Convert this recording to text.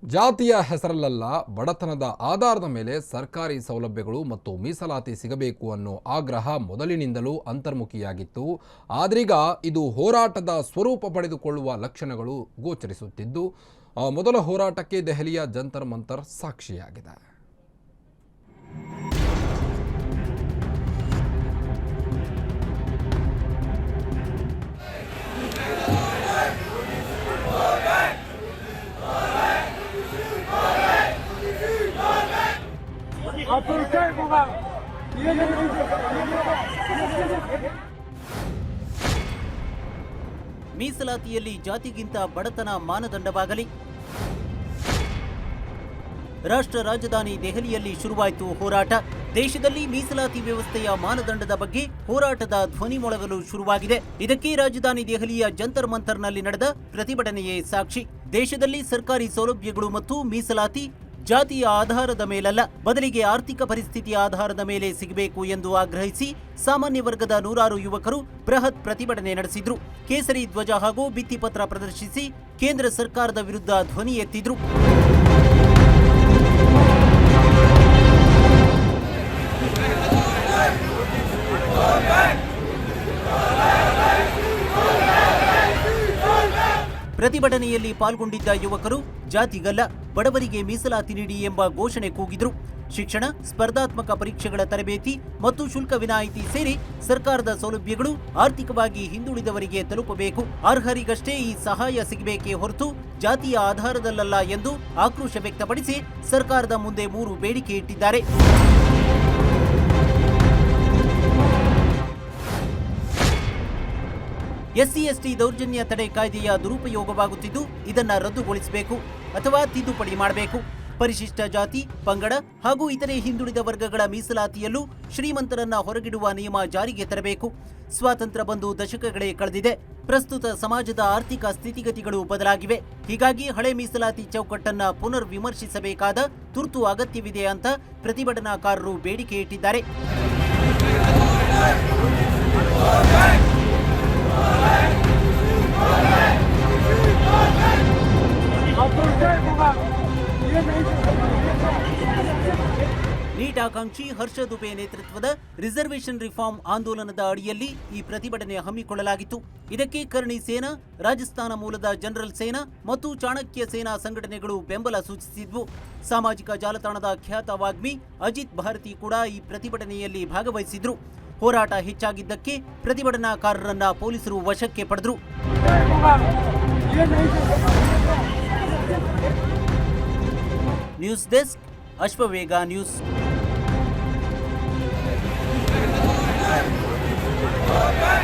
ಜಾತಿಯ ಹೆಸರಲ್ಲ ಬಡತನದ ಆಧಾರದ ಮೇಲೆ ಸರ್ಕಾರಿ ಸೌಲಭ್ಯಗಳು ಮತ್ತು ಮೀಸಲಾತಿ ಸಿಗಬೇಕು ಅನ್ನೋ ಆಗ್ರಹ ಮೊದಲಿನಿಂದಲೂ ಅಂತರ್ಮುಖಿಯಾಗಿತ್ತು. ಆದ್ರೀಗ ಇದು ಹೋರಾಟದ ಸ್ವರೂಪ ಪಡೆದುಕೊಳ್ಳುವ ಲಕ್ಷಣಗಳು ಗೋಚರಿಸುತ್ತಿದ್ದು, ಮೊದಲ ಹೋರಾಟಕ್ಕೆ ದೆಹಲಿಯ ಜಂತರ್ ಮಂತರ್ ಸಾಕ್ಷಿಯಾಗಿದೆ. ಮೀಸಲಾತಿಯಲ್ಲಿ ಜಾತಿಗಿಂತ ಬಡತನ ಮಾನದಂಡವಾಗಲಿ. ರಾಷ್ಟ್ರ ರಾಜಧಾನಿ ದೆಹಲಿಯಲ್ಲಿ ಶುರುವಾಯಿತು ಹೋರಾಟ. ದೇಶದಲ್ಲಿ ಮೀಸಲಾತಿ ವ್ಯವಸ್ಥೆಯ ಮಾನದಂಡದ ಬಗ್ಗೆ ಹೋರಾಟದ ಧ್ವನಿ ಮೊಳಗಲು ಶುರುವಾಗಿದೆ. ಇದಕ್ಕೆ ರಾಜಧಾನಿ ದೆಹಲಿಯ ಜಂತರ್ ಮಂತರ್ನಲ್ಲಿ ನಡೆದ ಪ್ರತಿಭಟನೆಯೇ ಸಾಕ್ಷಿ. ದೇಶದಲ್ಲಿ ಸರ್ಕಾರಿ ಸೌಲಭ್ಯಗಳು ಮತ್ತು ಮೀಸಲಾತಿ ಜಾತಿಯ ಆಧಾರದ ಮೇಲಲ್ಲ, ಬದಲಿಗೆ ಆರ್ಥಿಕ ಪರಿಸ್ಥಿತಿಯ ಆಧಾರದ ಮೇಲೆ ಸಿಗಬೇಕು ಎಂದು ಆಗ್ರಹಿಸಿ ಸಾಮಾನ್ಯ ವರ್ಗದ ನೂರಾರು ಯುವಕರು ಬೃಹತ್ ಪ್ರತಿಭಟನೆ ನಡೆಸಿದ್ರು. ಕೇಸರಿ ಧ್ವಜ ಹಾಗೂ ಭಿತ್ತಿಪತ್ರ ಪ್ರದರ್ಶಿಸಿ ಕೇಂದ್ರ ಸರ್ಕಾರದ ವಿರುದ್ಧ ಧ್ವನಿ ಎತ್ತಿದ್ರು. ಪ್ರತಿಭಟನೆಯಲ್ಲಿ ಪಾಲ್ಗೊಂಡಿದ್ದ ಯುವಕರು ಜಾತಿಗಲ್ಲ, ಬಡವರಿಗೆ ಮೀಸಲಾತಿ ನೀಡಿ ಎಂಬ ಘೋಷಣೆ ಕೂಗಿದ್ರು. ಶಿಕ್ಷಣ, ಸ್ಪರ್ಧಾತ್ಮಕ ಪರೀಕ್ಷೆಗಳ ತರಬೇತಿ ಮತ್ತು ಶುಲ್ಕ ವಿನಾಯಿತಿ ಸೇರಿ ಸರ್ಕಾರದ ಸೌಲಭ್ಯಗಳು ಆರ್ಥಿಕವಾಗಿ ಹಿಂದುಳಿದವರಿಗೆ ತಲುಪಬೇಕು. ಅರ್ಹರಿಗಷ್ಟೇ ಈ ಸಹಾಯ ಸಿಗಬೇಕೇ ಹೊರತು ಜಾತಿಯ ಆಧಾರದಲ್ಲ ಎಂದು ಆಕ್ರೋಶ ವ್ಯಕ್ತಪಡಿಸಿ ಸರ್ಕಾರದ ಮುಂದೆ 3 ಬೇಡಿಕೆ ಇಟ್ಟಿದ್ದಾರೆ. SC/ST ದೌರ್ಜನ್ಯ ತಡೆ ಕಾಯ್ದೆಯ ದುರುಪಯೋಗವಾಗುತ್ತಿದ್ದು, ಇದನ್ನ ರದ್ದುಗೊಳಿಸಬೇಕು ಅಥವಾ ತಿದ್ದುಪಡಿ ಮಾಡಬೇಕು. ಪರಿಶಿಷ್ಟ ಜಾತಿ, ಪಂಗಡ ಹಾಗೂ ಇತರೆ ಹಿಂದುಳಿದ ವರ್ಗಗಳ ಮೀಸಲಾತಿಯಲ್ಲೂ ಶ್ರೀಮಂತರನ್ನ ಹೊರಗಿಡುವ ನಿಯಮ ಜಾರಿಗೆ ತರಬೇಕು. ಸ್ವಾತಂತ್ರ್ಯ ಬಂದು ದಶಕಗಳೇ ಕಳೆದಿದೆ. ಪ್ರಸ್ತುತ ಸಮಾಜದ ಆರ್ಥಿಕ ಸ್ಥಿತಿಗತಿಗಳು ಬದಲಾಗಿವೆ. ಹೀಗಾಗಿ ಹಳೆ ಮೀಸಲಾತಿ ಚೌಕಟ್ಟನ್ನ ಪುನರ್ ವಿಮರ್ಶಿಸಬೇಕಾದ ತುರ್ತು ಅಗತ್ಯವಿದೆ ಅಂತ ಪ್ರತಿಭಟನಾಕಾರರು ಬೇಡಿಕೆ ಇಟ್ಟಿದ್ದಾರೆ. ನೀಟ್ ಆಕಾಂಕ್ಷಿ ಹರ್ಷ ದುಬೆ ನೇತೃತ್ವದ ರಿಸರ್ವೇಷನ್ ರಿಫಾರ್ಮ್ ಆಂದೋಲನದ ಅಡಿಯಲ್ಲಿ ಈ ಪ್ರತಿಭಟನೆ ಹಮ್ಮಿಕೊಳ್ಳಲಾಗಿತ್ತು. ಇದಕ್ಕೆ ಕರ್ಣಿ ಸೇನಾ, ರಾಜಸ್ಥಾನ ಮೂಲದ ಜನರಲ್ ಸೇನಾ ಮತ್ತು ಚಾಣಕ್ಯ ಸೇನಾ ಸಂಘಟನೆಗಳು ಬೆಂಬಲ ಸೂಚಿಸಿದ್ವು. ಸಾಮಾಜಿಕ ಜಾಲತಾಣದ ಖ್ಯಾತ ವಾಗ್ಮಿ ಅಜಿತ್ ಭಾರತಿ ಕೂಡ ಈ ಪ್ರತಿಭಟನೆಯಲ್ಲಿ ಭಾಗವಹಿಸಿದ್ರು. ಹೋರಾಟ ಹೆಚ್ಚಾಗಿದ್ದಕ್ಕೆ ಪ್ರತಿಭಟನಾಕಾರರನ್ನ ಪೊಲೀಸರು ವಶಕ್ಕೆ ಪಡೆದರು. News desk, Ashwavega news. Okay.